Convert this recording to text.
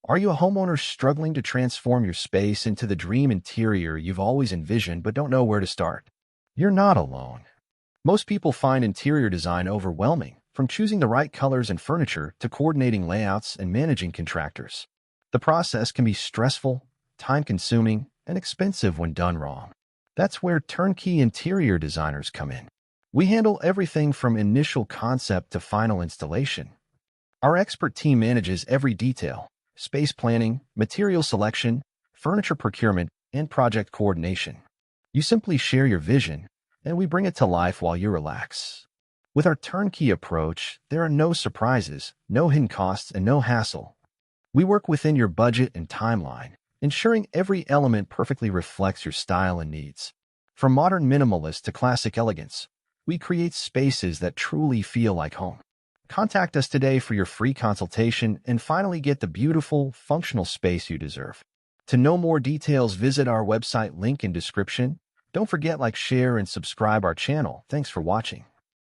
Are you a homeowner struggling to transform your space into the dream interior you've always envisioned but don't know where to start? You're not alone. Most people find interior design overwhelming, from choosing the right colors and furniture to coordinating layouts and managing contractors. The process can be stressful, time-consuming, and expensive when done wrong. That's where turnkey interior designers come in. We handle everything from initial concept to final installation. Our expert team manages every detail: space planning, material selection, furniture procurement, and project coordination. You simply share your vision, and we bring it to life while you relax. With our turnkey approach, there are no surprises, no hidden costs, and no hassle. We work within your budget and timeline, ensuring every element perfectly reflects your style and needs. From modern minimalist to classic elegance, we create spaces that truly feel like home. Contact us today for your free consultation and finally get the beautiful, functional space you deserve. To know more details, visit our website link in description. Don't forget like, share, and subscribe our channel. Thanks for watching.